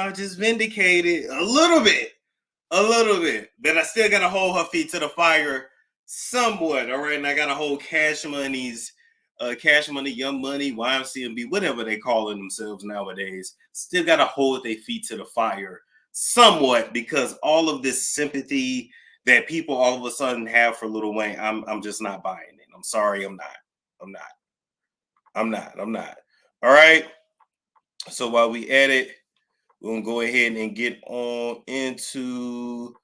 Minaj is vindicated a little bit, but I still gotta hold her feet to the fire somewhat. All right, and I gotta hold Cash Money's, Cash Money, Young Money, YMCMB, whatever they calling themselves nowadays. Still gotta hold their feet to the fire somewhat because all of this sympathy that people all of a sudden have for Lil Wayne, I'm just not buying it. I'm sorry, I'm not. I'm not. I'm not. All right. So while we at it, we're gonna go ahead and get on into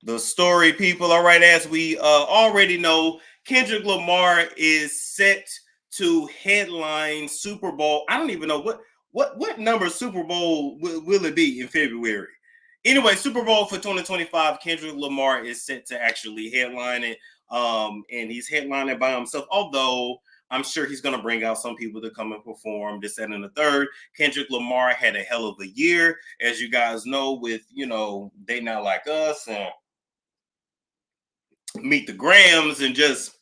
the story, people. All right, as we already know, Kendrick Lamar is set to headline Super Bowl. I don't even know what number Super Bowl will it be in February. Anyway, Super Bowl for 2025, Kendrick Lamar is set to actually headline it. And he's headlining by himself, although I'm sure he's going to bring out some people to come and perform this, and the third. Kendrick Lamar had a hell of a year, as you guys know, with, They Not Like Us and Meet the Grams and just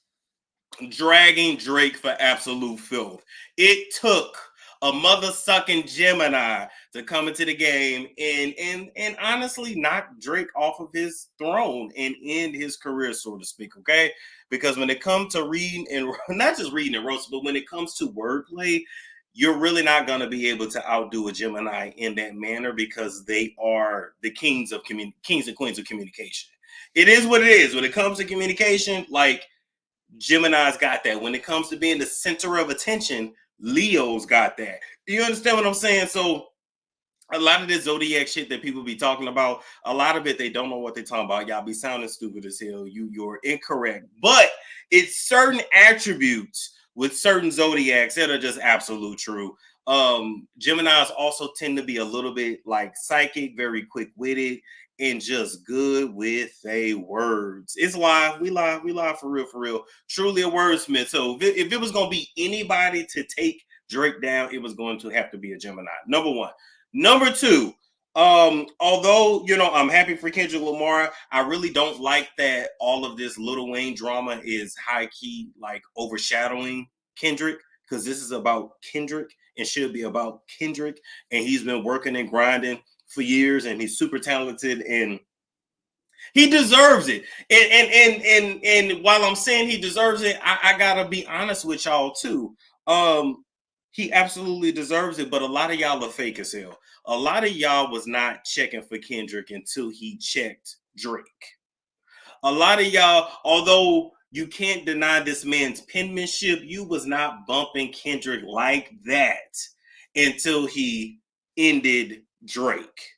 dragging Drake for absolute filth. It took a mother-sucking Gemini to come into the game and honestly knock Drake off of his throne and end his career, so to speak, okay? Because when it comes to reading and not just reading and roasting, but when it comes to wordplay, you're really not going to be able to outdo a Gemini in that manner because they are the kings and queens of communication. It is what it is. When it comes to communication, like, Gemini's got that. When it comes to being the center of attention, Leo's got that. Do you understand what I'm saying? So a lot of this zodiac shit that people be talking about, a lot of it, they don't know what they're talking about. Y'all be sounding stupid as hell. You're incorrect. But it's certain attributes with certain zodiacs that are just absolute true. Geminis also tend to be a little bit like psychic, very quick-witted, and just good with their words. It's live. We live for real. Truly a wordsmith. So if it was going to be anybody to take Drake down, it was going to have to be a Gemini. Number one. Number two, although, I'm happy for Kendrick Lamar, I really don't like that all of this Lil Wayne drama is high-key, like, overshadowing Kendrick, because this is about Kendrick and should be about Kendrick, and he's been working and grinding for years, and he's super talented, and he deserves it. And while I'm saying he deserves it, I gotta be honest with y'all too. He absolutely deserves it, but a lot of y'all are fake as hell. A lot of y'all was not checking for Kendrick until he checked Drake. A lot of y'all, although you can't deny this man's penmanship, you was not bumping Kendrick like that until he ended Drake.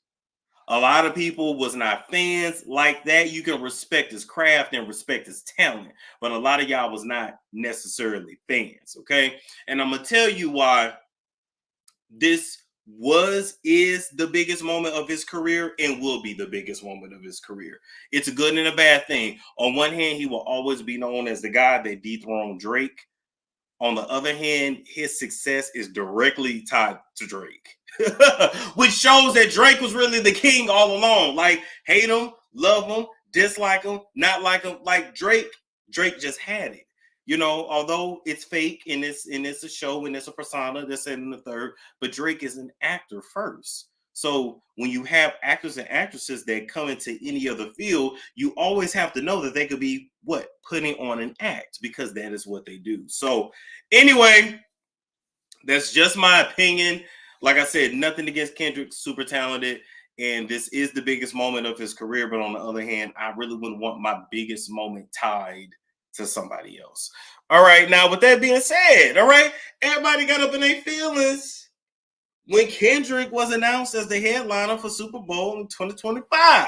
A lot of people was not fans like that. You can respect his craft and respect his talent, but a lot of y'all was not necessarily fans, okay? And I'm gonna tell you why this is the biggest moment of his career and will be the biggest moment of his career. It's a good and a bad thing. On one hand, he will always be known as the guy that dethroned Drake. On the other hand, his success is directly tied to Drake, which shows that Drake was really the king all along. Like, hate him, love him, dislike him, not like him. Like, Drake just had it. Although it's fake and it's a show and it's a persona, this and the third, but Drake is an actor first. So when you have actors and actresses that come into any other field, you always have to know that they could be putting on an act, because that is what they do. So anyway, that's just my opinion. Like I said, nothing against Kendrick, super talented, and this is the biggest moment of his career. But on the other hand, I really wouldn't want my biggest moment tied to somebody else. All right, now with that being said, all right, everybody got up in their feelings when Kendrick was announced as the headliner for Super Bowl in 2025.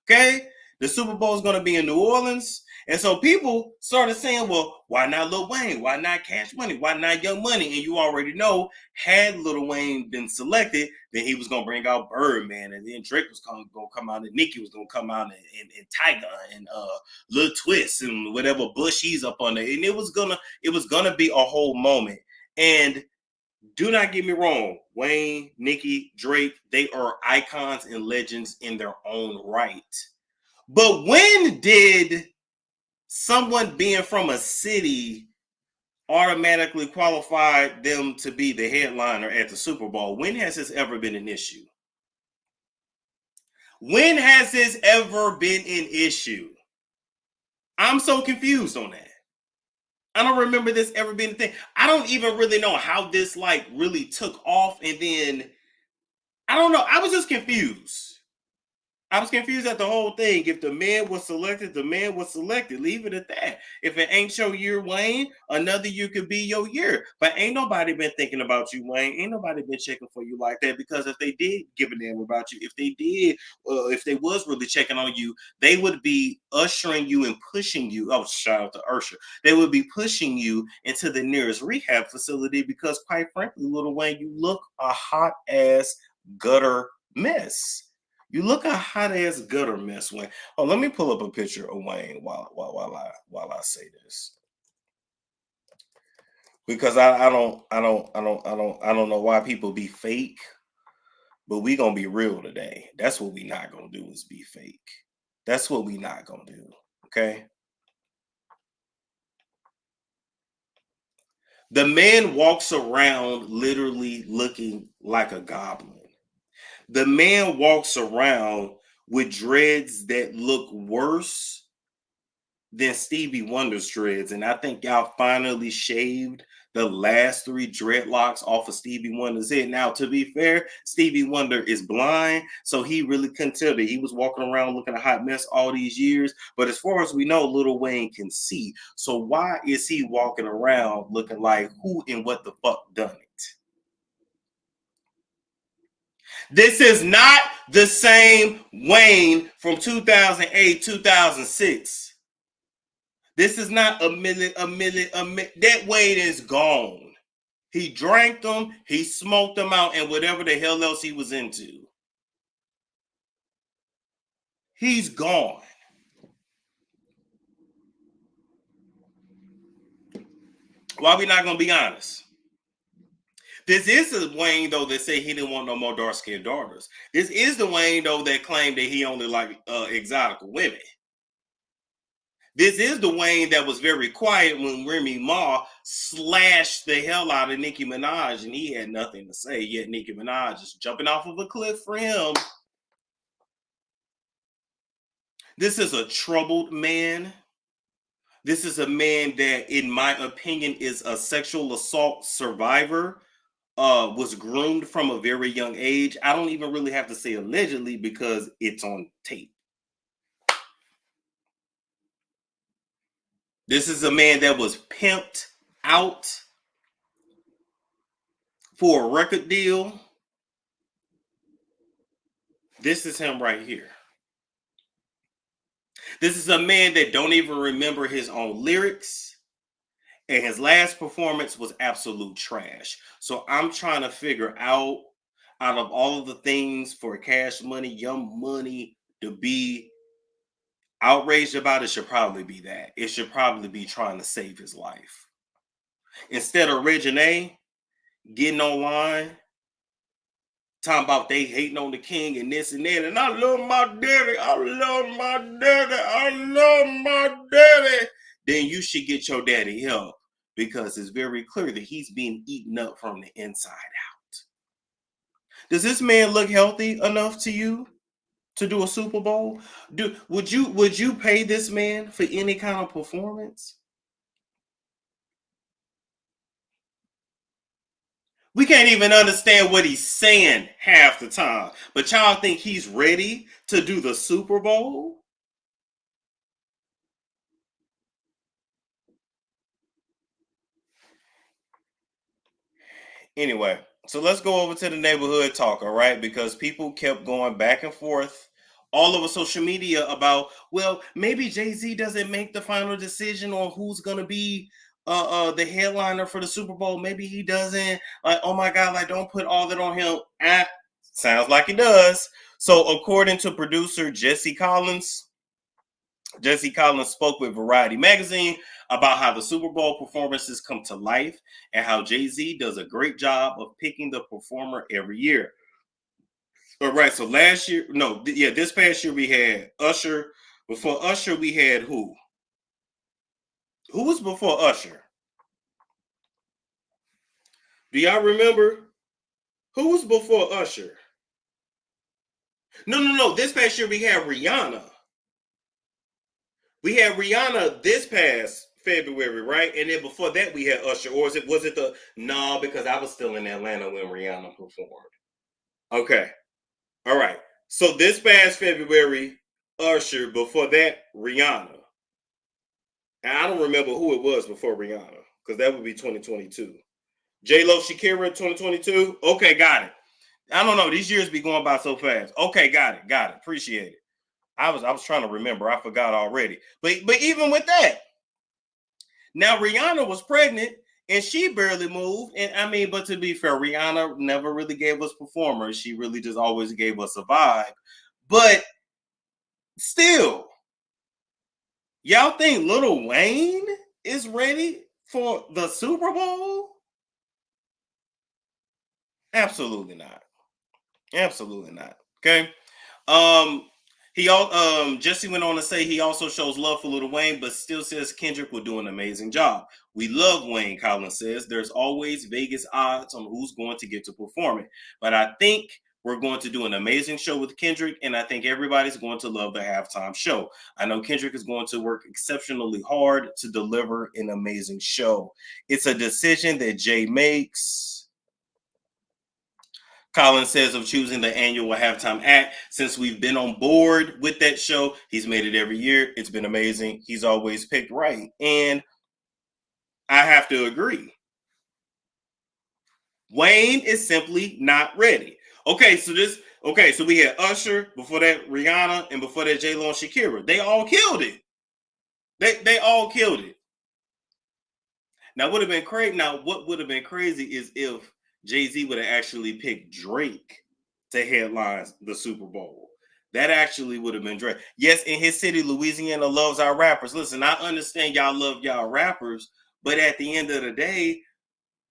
Okay, the Super Bowl is going to be in New Orleans. And so people started saying, well, why not Lil Wayne? Why not Cash Money? Why not Young Money? And you already know, had Lil Wayne been selected, then he was going to bring out Birdman. And then Drake was going to come out, and Nicki was going to come out, and Tiger, and Lil Twist, and whatever Bush he's up on there. And it was gonna be a whole moment. And do not get me wrong, Wayne, Nicki, Drake, they are icons and legends in their own right. But when did someone being from a city automatically qualify them to be the headliner at the Super Bowl? When has this ever been an issue? When has this ever been an issue? I'm so confused on that. I don't remember this ever being a thing. I don't even really know how this like really took off, and then I don't know. I was just confused. I was confused at the whole thing. If the man was selected, the man was selected. Leave it at that. If it ain't your year, Wayne, another year could be your year. But ain't nobody been thinking about you, Wayne. Ain't nobody been checking for you like that. Because if they did give a damn about you, if they was really checking on you, they would be ushering you and pushing you. Oh, shout out to Usher. They would be pushing you into the nearest rehab facility because, quite frankly, Lil Wayne, you look a hot ass gutter mess. You look a hot ass gutter mess, Wayne. Oh, let me pull up a picture of Wayne while I say this, because I don't know why people be fake, but we gonna be real today. That's what we not gonna do is be fake. That's what we not gonna do. Okay. The man walks around literally looking like a goblin. The man walks around with dreads that look worse than Stevie Wonder's dreads. And I think y'all finally shaved the last three dreadlocks off of Stevie Wonder's head. Now, to be fair, Stevie Wonder is blind, so he really couldn't tell that he was walking around looking a hot mess all these years. But as far as we know, Lil Wayne can see. So why is he walking around looking like who and what the fuck done it? This is not the same Wayne from 2008, 2006. This is not a million. That Wayne is gone. He drank them, he smoked them out, and whatever the hell else he was into. He's gone. Why we not gonna be honest? This is the Wayne though that say he didn't want no more dark skinned daughters. This is the Wayne though that claimed that he only liked exotic women. This is the Wayne that was very quiet when Remy Ma slashed the hell out of Nicki Minaj and he had nothing to say, yet Nicki Minaj is jumping off of a cliff for him. This is a troubled man. This is a man that, in my opinion, is a sexual assault survivor, was groomed from a very young age. I don't even really have to say allegedly because it's on tape. This is a man that was pimped out for a record deal. This is him right here. This is a man that don't even remember his own lyrics. And his last performance was absolute trash. So I'm trying to figure out of all of the things for Cash Money, Young Money to be outraged about, it should probably be that. It should probably be trying to save his life. Instead of Regine getting online, talking about they hating on the king and this and that. And I love my daddy. I love my daddy. I love my daddy. Then you should get your daddy help because it's very clear that he's being eaten up from the inside out. Does this man look healthy enough to you to do a Super Bowl? Would you pay this man for any kind of performance? We can't even understand what he's saying half the time. But y'all think he's ready to do the Super Bowl? Anyway, so let's go over to the neighborhood talk, all right? Because people kept going back and forth all over social media about, well, maybe Jay-Z doesn't make the final decision on who's gonna be the headliner for the Super Bowl. Maybe he doesn't. Like, oh my God, like don't put all that on him. Sounds like he does. So according to producer Jesse Collins spoke with Variety Magazine about how the Super Bowl performances come to life and how Jay-Z does a great job of picking the performer every year. All right, so last year, no, this past year we had Usher. Before Usher, we had who? Who was before Usher? Do y'all remember? Who was before Usher? No. This past year we had Rihanna. We had Rihanna this past February, right? And then before that we had Usher. Or was it the no? Because I was still in Atlanta when Rihanna performed. Okay, all right. So this past February, Usher. Before that, Rihanna. And I don't remember who it was before Rihanna because that would be 2022. J Lo, Shakira, 2022. Okay, got it. I don't know. These years be going by so fast. Okay, got it. Appreciate it. I was trying to remember. I forgot already. But even with that, now Rihanna was pregnant and she barely moved. And I mean, but to be fair, Rihanna never really gave us performers. She really just always gave us a vibe. But still, y'all think Lil Wayne is ready for the Super Bowl? Absolutely not. Absolutely not. Okay. Um, Jesse went on to say he also shows love for Lil Wayne, but still says Kendrick will do an amazing job. We love Wayne, Colin says. There's always Vegas odds on who's going to get to perform it. But I think we're going to do an amazing show with Kendrick, and I think everybody's going to love the halftime show. I know Kendrick is going to work exceptionally hard to deliver an amazing show. It's a decision that Jay makes. Colin says of choosing the annual halftime act. Since we've been on board with that show, he's made it every year. It's been amazing. He's always picked right. And I have to agree. Wayne is simply not ready. So we had Usher, before that Rihanna, and before that J-Lo and Shakira. They all killed it. They all killed it. Now what would have been crazy is if Jay-Z would have actually picked Drake to headline the Super Bowl. That actually would have been Drake. Yes, in his city, Louisiana loves our rappers. Listen, I understand y'all love y'all rappers, but at the end of the day,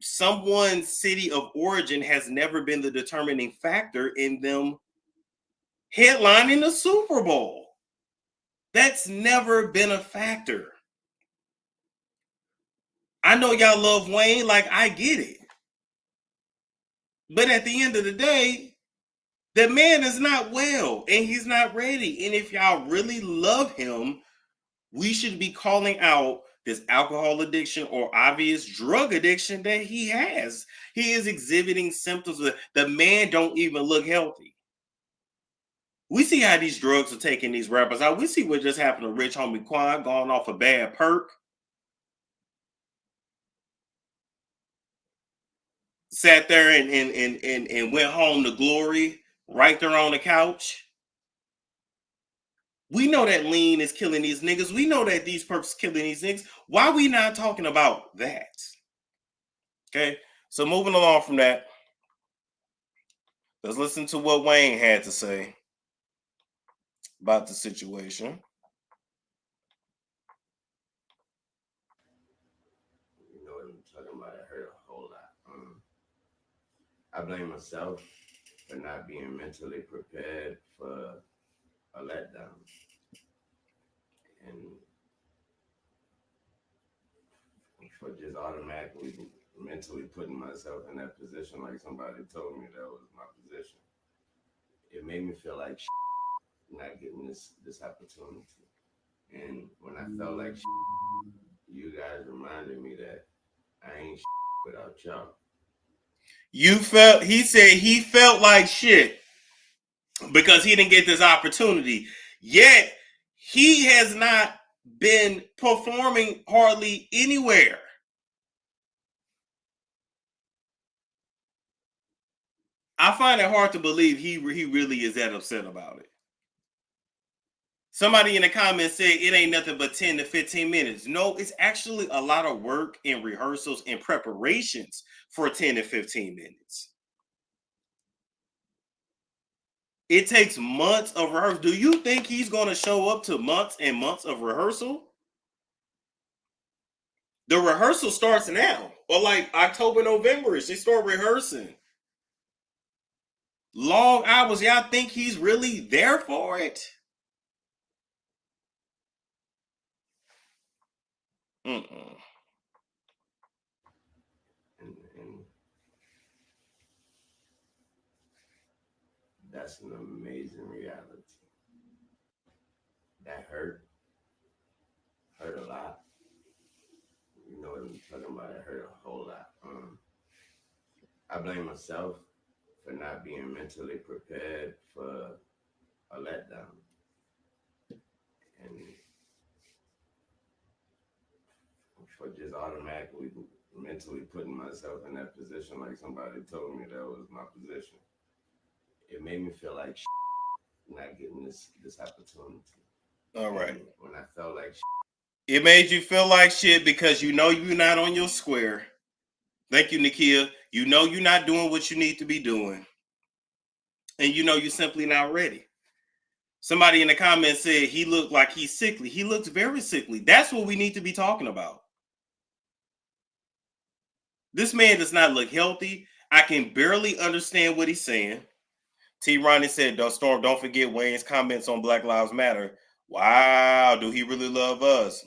someone's city of origin has never been the determining factor in them headlining the Super Bowl. That's never been a factor. I know y'all love Wayne, like I get it. But at the end of the day, the man is not well and he's not ready. And if y'all really love him, we should be calling out this alcohol addiction or obvious drug addiction that he has. He is exhibiting symptoms of the man don't even look healthy. We see how these drugs are taking these rappers out. We see what just happened to Rich Homie Quan going off a bad perk. Sat there and went home to glory right there on the couch. We know that lean is killing these niggas. We know that these perks killing these niggas. Why are we not talking about that? Okay, so moving along from that, let's listen to what Wayne had to say about the situation. You know what I'm talking about? It hurt a whole lot. I blame myself for not being mentally prepared for a letdown. And for just automatically mentally putting myself in that position like somebody told me that was my position. It made me feel like not getting this opportunity. And when I felt like you guys reminded me that I ain't without y'all. He said he felt like shit because he didn't get this opportunity. Yet he has not been performing hardly anywhere. I find it hard to believe he really is that upset about it. Somebody in the comments said it ain't nothing but 10 to 15 minutes. No, it's actually a lot of work and rehearsals and preparations for 10 to 15 minutes. It takes months of rehearsal. Do you think he's going to show up to months and months of rehearsal? The rehearsal starts now, or like October, November-ish. They start rehearsing. Long hours. Y'all think he's really there for it? Mm-mm. And That's an amazing reality. That hurt a lot. You know what I'm talking about? It hurt a whole lot. I blame myself for not being mentally prepared for a letdown. And for just automatically mentally putting myself in that position like somebody told me that was my position. It made me feel like not getting this opportunity. All right. And when I felt like it made you feel like shit because you know you're not on your square. Thank you, Nikia. You know you're not doing what you need to be doing. And you know you're simply not ready. Somebody in the comments said he looked like he's sickly. He looks very sickly. That's what we need to be talking about. This man does not look healthy. I can barely understand what he's saying. T. Ronnie said, don't forget Wayne's comments on Black Lives Matter. Wow, do he really love us?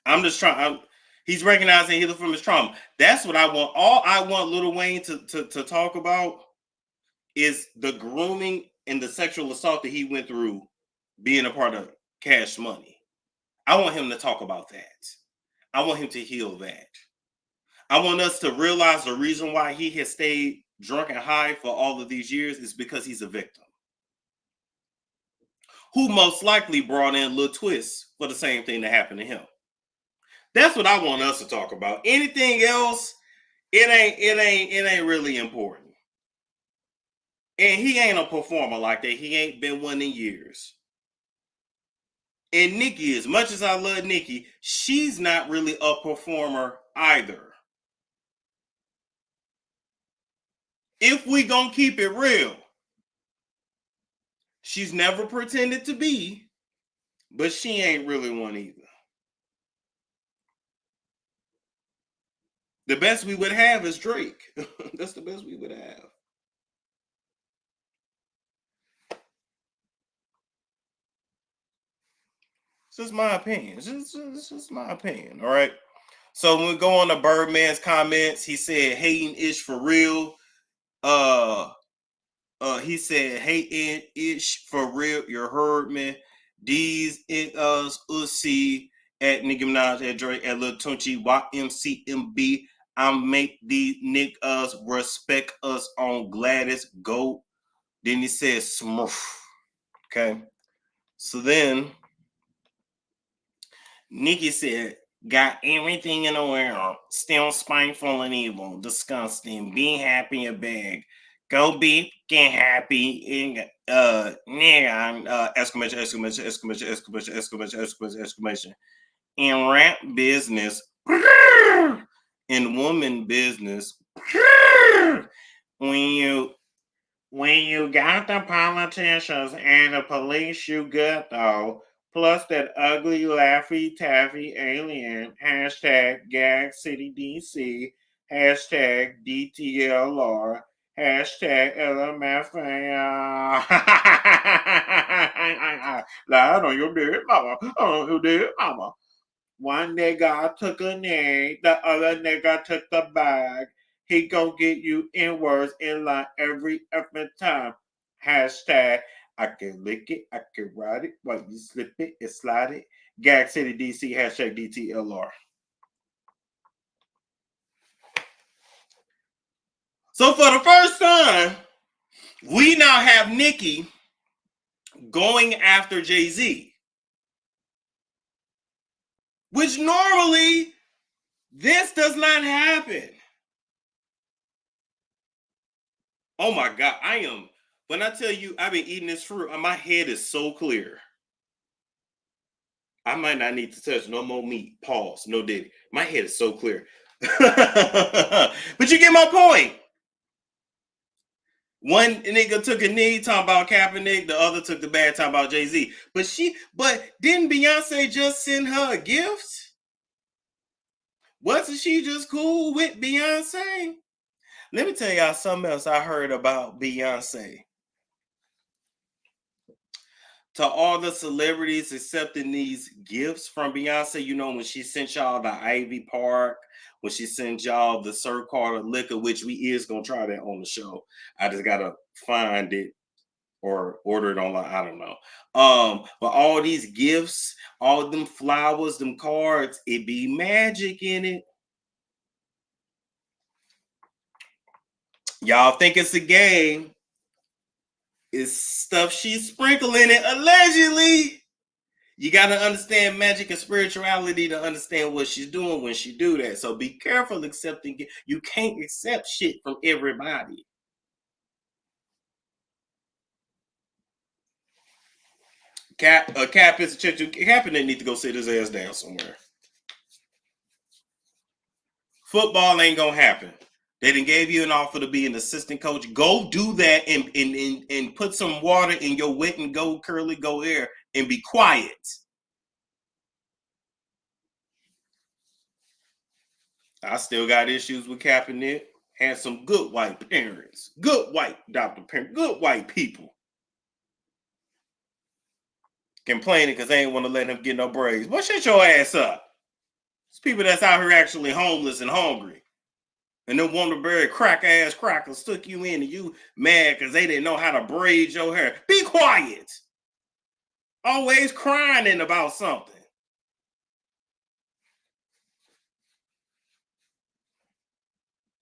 I'm just trying. He's recognizing healing from his trauma. That's what I want. All I want Lil Wayne to talk about is the grooming and the sexual assault that he went through being a part of Cash Money. I want him to talk about that. I want him to heal that. I want us to realize the reason why he has stayed drunk and high for all of these years is because he's a victim who most likely brought in Lil Twist for the same thing that happened to him. That's what I want us to talk about. Anything else, it ain't really important. And he ain't a performer like that. He ain't been one in years. And Nicki, as much as I love Nicki, she's not really a performer either. If we gonna keep it real, she's never pretended to be, but she ain't really one either. The best we would have is Drake. That's the best we would have. It's just my opinion. It's just my opinion. All right. So when we go on to Birdman's comments, he said hating ish for real. He said hating ish for real. You heard me. These it us see at Nicki Minaj, at Drake, at Lil Tunchi, YMCMB. I make these niggas respect us on Gladys Go. Then he said Smurf. Okay. So then Nicki said, got everything in the world, still spiteful and evil, disgusting, be happy and beg. Go be get happy nigga, exclamation, exclamation, exclamation, exclamation, exclamation, exclamation, exclamation. In rap business, in woman business, when you got the politicians and the police, you good though. Plus that ugly Laffy Taffy alien, hashtag Gag City DC, hashtag DTLR, hashtag LMFA. Lied on your dead mama, on your dead mama. One nigga took a knee, the other nigga took the bag. He gon' get you in words in line every time. Hashtag I can lick it, I can ride it, while you slip it and slide it. Gag City DC, hashtag DTLR. So for the first time, we now have Nicki going after Jay-Z. Which normally, this does not happen. Oh my God, when I tell you I've been eating this fruit, my head is so clear. I might not need to touch no more meat. Pause. No diddy. My head is so clear. But you get my point. One nigga took a knee talking about Kaepernick, the other took the bad talking about Jay-Z. But didn't Beyonce just send her a gift? Wasn't she just cool with Beyonce? Let me tell y'all something else I heard about Beyonce. to all the celebrities accepting these gifts from Beyonce, you know, when she sent y'all the Ivy Park, when she sent y'all the Sir Carter liquor, which we is gonna try that on the show. I just gotta find it or order it online. I don't know. But all these gifts, all them flowers, them cards, it be magic in it. Y'all think it's a game. It's stuff she's sprinkling it allegedly. You got to understand magic and spirituality to understand what she's doing when she do that. So be careful accepting. You can't accept shit from everybody. Cap is a chick. Kaepernick need to go sit his ass down somewhere. Football ain't gonna happen. They done gave you an offer to be an assistant coach. Go do that and put some water in your wet and go curly go air and be quiet. I still got issues with Kaepernick. Had some good white parents, good white adopted parents, good white people complaining because they ain't want to let him get no braids. Well, shut your ass up. It's people that's out here actually homeless and hungry. And them Wonderberry crack ass crackers stuck you in and you mad because they didn't know how to braid your hair. Be quiet. Always crying about something.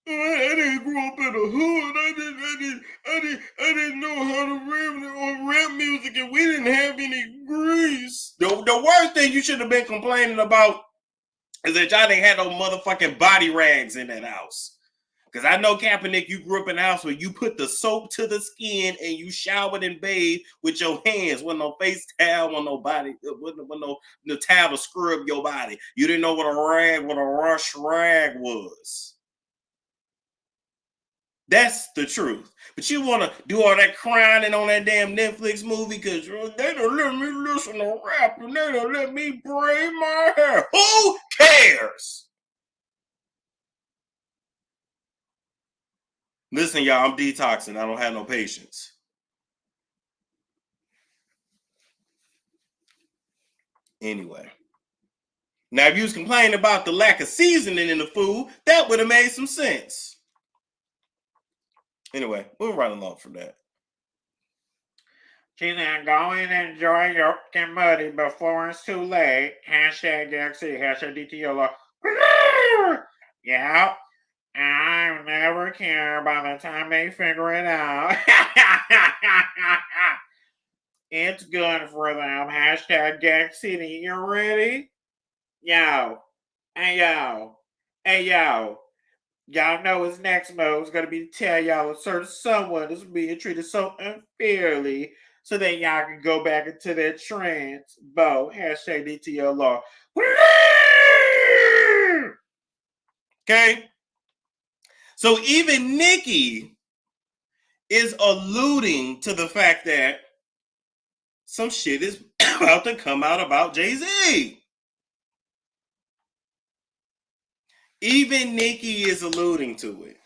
I didn't grow up in the hood. I didn't know how to rap music, and we didn't have any grease. The worst thing you should have been complaining about is that y'all ain't had no motherfucking body rags in that house. Because I know, Kaepernick, you grew up in a house where you put the soap to the skin and you showered and bathed with your hands. With no face towel, with no body, with no towel to scrub your body. You didn't know what a rush rag was. That's the truth. But you want to do all that crying on that damn Netflix movie because they don't let me listen to rap and they don't let me braid my hair. Who cares? Listen, y'all, I'm detoxing. I don't have no patience. Anyway. Now, if you was complaining about the lack of seasoning in the food, that would have made some sense. Anyway, we'll run along from that. She said, go and enjoy your muddy before it's too late. Hashtag DXC, hashtag DTLR. Yeah. I never care by the time they figure it out. It's good for them. Hashtag Gag City. You ready? Yo. Hey, yo. Hey, yo. Y'all know his next move is going to be to tell y'all a certain someone is being treated so unfairly so that y'all can go back into their trance. Bo. Hashtag DTLR. Okay? So even Nicki is alluding to the fact that some shit is about to come out about Jay-Z. Even Nicki is alluding to it.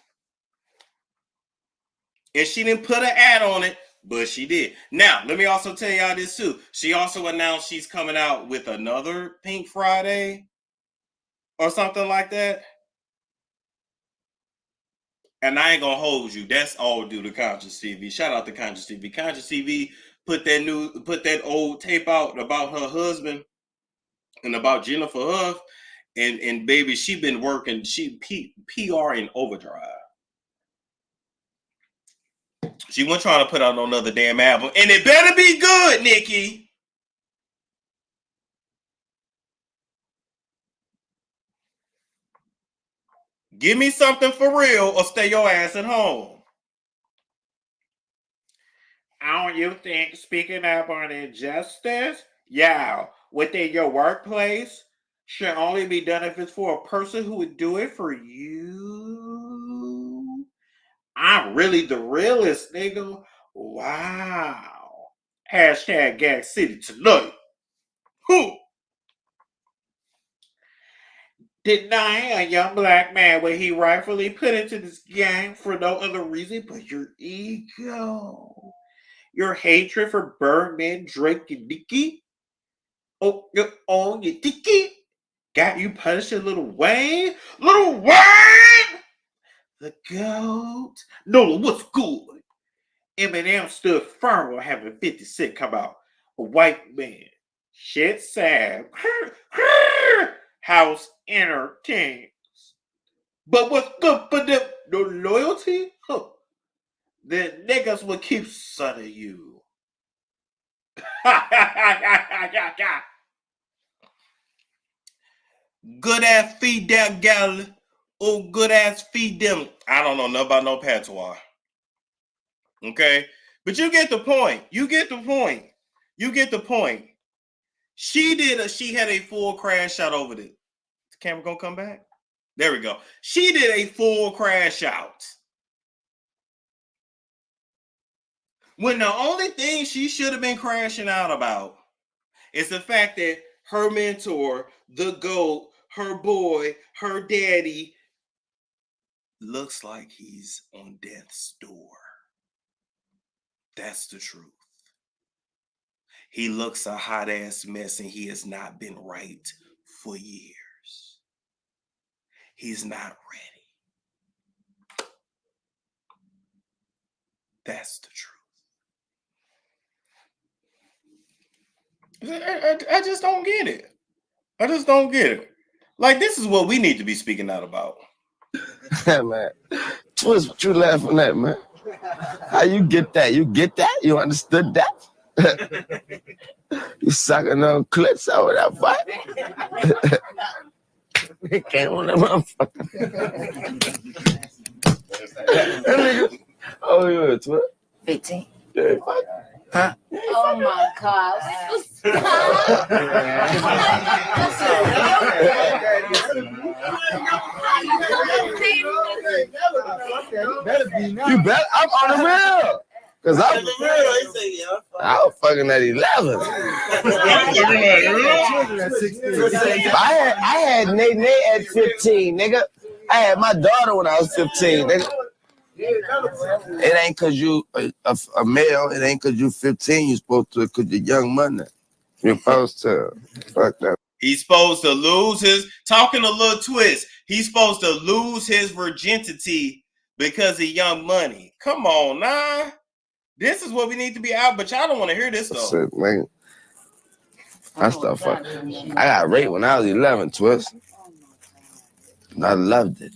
And she didn't put an ad on it, but she did. Now, let me also tell y'all this too. She also announced she's coming out with another Pink Friday or something like that. And I ain't gonna hold you. That's all due to Conscious TV. Shout out to Conscious TV. Conscious TV put that old tape out about her husband and about Jennifer Huff. And baby, she been working. She PR in overdrive. She wasn't trying to put out another damn album, and it better be good, Nicki. Give me something for real, or stay your ass at home. Don't you think speaking up on injustice, within your workplace, should only be done if it's for a person who would do it for you? I'm really the realest, nigga. Wow. Hashtag Gag City tonight. Who? Denying a young black man what he rightfully put into this gang for no other reason but your ego. Your hatred for Birdman, Drake, and Nicki? Oh, your own, your Nicki? Got you punishing Lil Wayne? Lil Wayne! The GOAT? Nola, what's good? Eminem stood firm on having 50 Cent come out. A white man. Shit sad. House entertains. But what's good for them? No loyalty? Huh. Then niggas will keep sunning you. Good ass feed that gal. Oh, good ass feed them. I don't know nothing about no patois. Okay? But you get the point. You get the point. You get the point. She had a full crash out over this. The camera gonna come back? There we go. She did a full crash out. When the only thing she should have been crashing out about is the fact that her mentor, the GOAT, her boy, her daddy, looks like he's on death's door. That's the truth. He looks a hot ass mess and he has not been right for years. He's not ready. That's the truth. I just don't get it. I just don't get it. Like, this is what we need to be speaking out about. Yeah, man. Twist, what you laughing at, man? How you get that? You get that? You understood that? You sucking on clits over that fight? It came on that motherfucker. That nigga. Oh, you a twist? 15. Yeah, huh? Oh my God. You bet I'm on the real. Cause I was fucking at 11. I had Nate at 15, nigga. I had my daughter when I was 15, nigga. It ain't cause you a male, it ain't cause you 15, you supposed to, cause you're young money. You're supposed to. Fuck that. He's supposed to lose his, talking a little twist, he's supposed to lose his virginity because of Young Money. Come on, nah. This is what we need to be out, but y'all don't want to hear this, though. Shit, man. I start fucking. I got raped when I was 11, twist. And I loved it.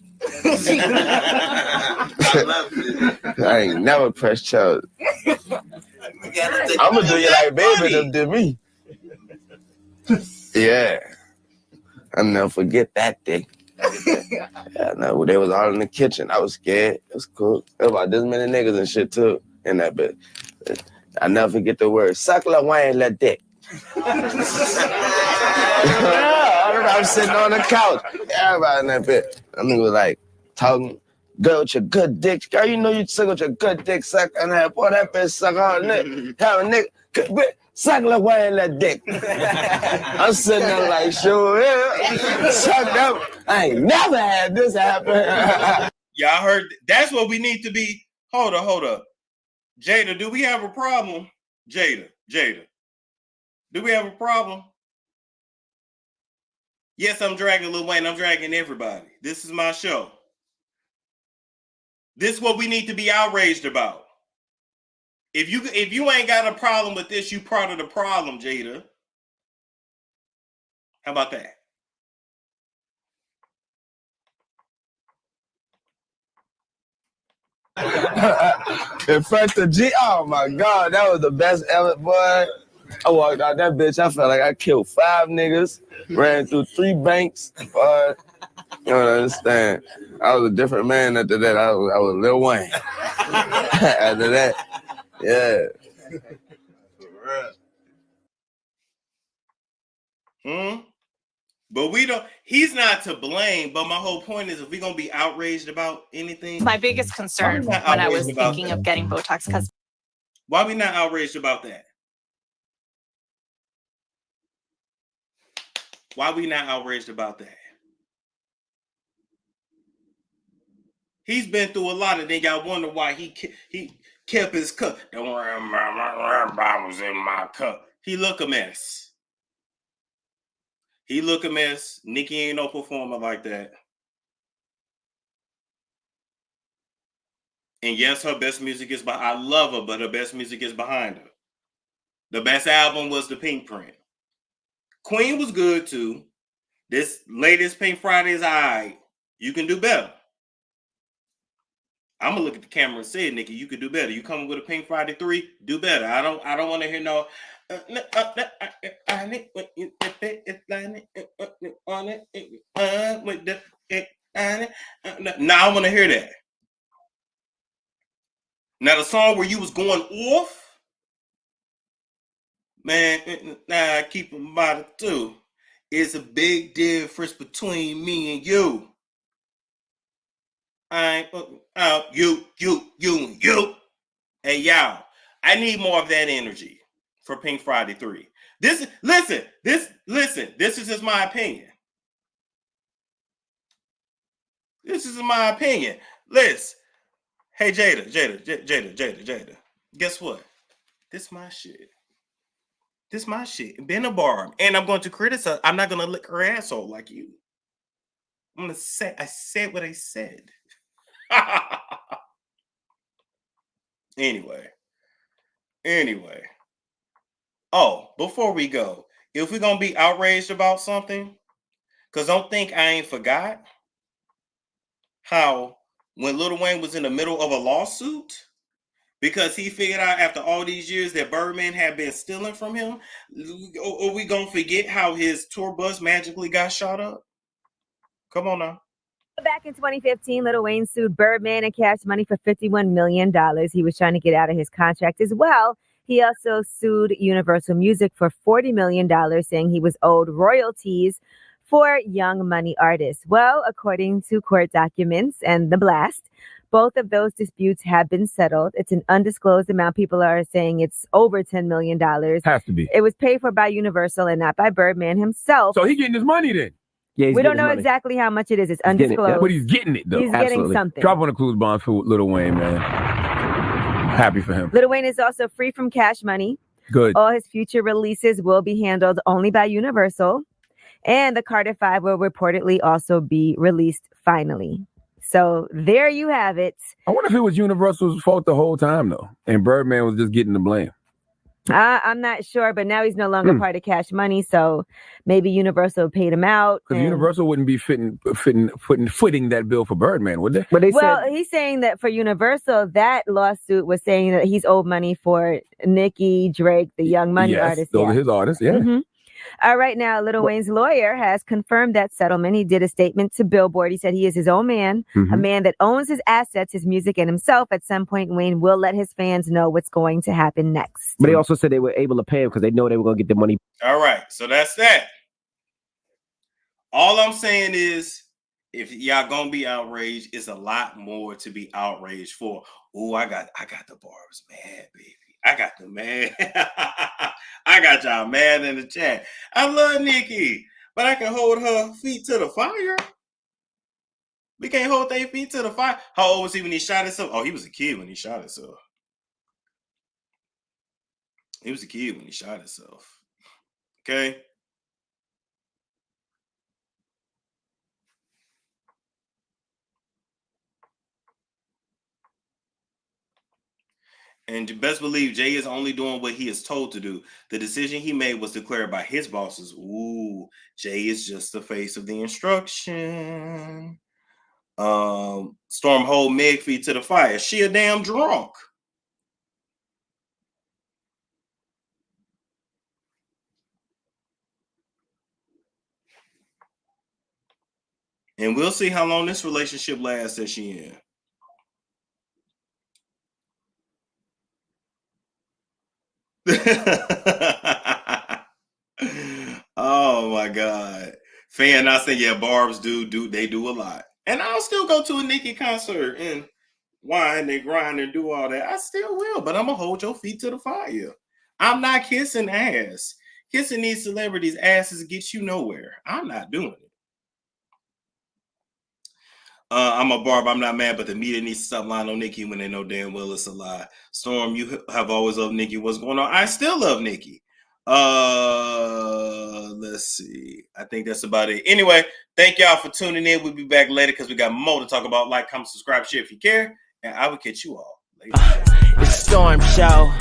I ain't never pressed charge. I'm gonna do you like baby them did me. Yeah. I'll never forget that day. Yeah, no, they was all in the kitchen. I was scared. It was cool. There was about this many niggas and shit too in that bit. I never forget the word. Suck Lil Wayne, let dick. I was sitting on the couch. Everybody in that bit. That nigga was like talking. Girl with your good dick. Girl, you know you suck with your good dick. Suck and that boy, that bitch suck all nigga. Have a nigga. Suck Lil Wayne, let dick. I'm sitting there like, sure, yeah. Suck up. I ain't never had this happen. Y'all heard, that's what we need to be. Hold up. Jada, do we have a problem? Jada. Do we have a problem? Yes, I'm dragging Lil Wayne. I'm dragging everybody. This is my show. This is what we need to be outraged about. If you ain't got a problem with this, you part of the problem, Jada. How about that? In fact, the G, oh my God, that was the best ever, boy. I walked out that bitch, I felt like I killed 5 niggas, ran through 3 banks, boy. You don't understand. I was a different man after that. I was Lil Wayne. After that, yeah. But we don't, he's not to blame, but my whole point is if we're going to be outraged about anything. My biggest concern when I was thinking of getting Botox, because why are we not outraged about that? Why are we not outraged about that? He's been through a lot, and then y'all wonder why he kept his cup. Don't worry about my bottles in my cup. He look a mess. He look a mess. Nicki ain't no performer like that. And yes, her best music is I love her, but her best music is behind her. The best album was the Pink Print. Queen was good too. This latest Pink Friday is all right. You can do better. I'm gonna look at the camera and say, Nicki, you could do better. You coming with a Pink Friday 3? Do better. I don't want to hear no. Now I want to hear that. Now the song where you was going off, man. Nah, keep in mind too. It's a big difference between me and you. You. Hey, y'all, I need more of that energy for Pink Friday 3. This is just my opinion. This is my opinion. Listen, hey, Jada. Guess what? This my shit. This my shit. Been a bar. And I'm going to criticize. I'm not going to lick her asshole like you. I'm going to say, I said what I said. Anyway. Oh, before we go, if we're going to be outraged about something, because don't think I ain't forgot how when Lil Wayne was in the middle of a lawsuit, because he figured out after all these years that Birdman had been stealing from him, are we going to forget how his tour bus magically got shot up? Come on now. Back in 2015, Lil Wayne sued Birdman and Cash Money for $51 million. He was trying to get out of his contract as well. He also sued Universal Music for $40 million, saying he was owed royalties for Young Money artists. Well, according to court documents and The Blast, both of those disputes have been settled. It's an undisclosed amount. People are saying it's over $10 million. Has to be. It was paid for by Universal and not by Birdman himself. So he getting his money then. Yeah, We don't know exactly how much it is. It's undisclosed. But he's getting it, though. He's getting something. Drop on the clues bond for Lil Wayne, man. Happy for him. Lil Wayne is also free from Cash Money. Good. All his future releases will be handled only by Universal. And the Carter 5 will reportedly also be released finally. So there you have it. I wonder if it was Universal's fault the whole time, though. And Birdman was just getting the blame. I'm not sure, but now he's no longer part of Cash Money, so maybe Universal paid him out. Because Universal wouldn't be footing that bill for Birdman, would they? But he's saying that for Universal, that lawsuit was saying that he's owed money for Nicki, Drake, the Young Money artists. Those are his artists, yeah. Mm-hmm. Right now, Lil Wayne's lawyer has confirmed that settlement. He did a statement to Billboard. He said he is his own man, a man that owns his assets, his music, and himself. At some point, Wayne will let his fans know what's going to happen next. But they also said they were able to pay him because they know they were going to get the money. All right, so that's that. All I'm saying is, if y'all gonna be outraged, it's a lot more to be outraged for. Oh, I got the barbs mad, baby. I got the man. I got y'all mad in the chat. I love Nicki, but I can hold her feet to the fire. We can't hold their feet to the fire. How old was he when he shot himself? Oh, he was a kid when he shot himself. He was a kid when he shot himself. Okay. And you best believe Jay is only doing what he is told to do. The decision he made was declared by his bosses. Ooh, Jay is just the face of the instruction. Storm hold Meg feet to the fire. She a damn drunk. And we'll see how long this relationship lasts that she in. Oh my God. Fan not saying, yeah, barbs do a lot. And I'll still go to a Nicki concert and whine and grind and do all that. I still will, but I'm gonna hold your feet to the fire. I'm not kissing ass. Kissing these celebrities' asses gets you nowhere. I'm not doing it. I'm a barber. I'm not mad, but the media needs to stop lying on Nicki when they know damn well it's a lie. Storm, you have always loved Nicki. What's going on? I still love Nicki. Let's see. I think that's about it. Anyway, thank y'all for tuning in. We'll be back later because we got more to talk about. Like, comment, subscribe, share if you care, and I will catch you all later. It's Storm Show.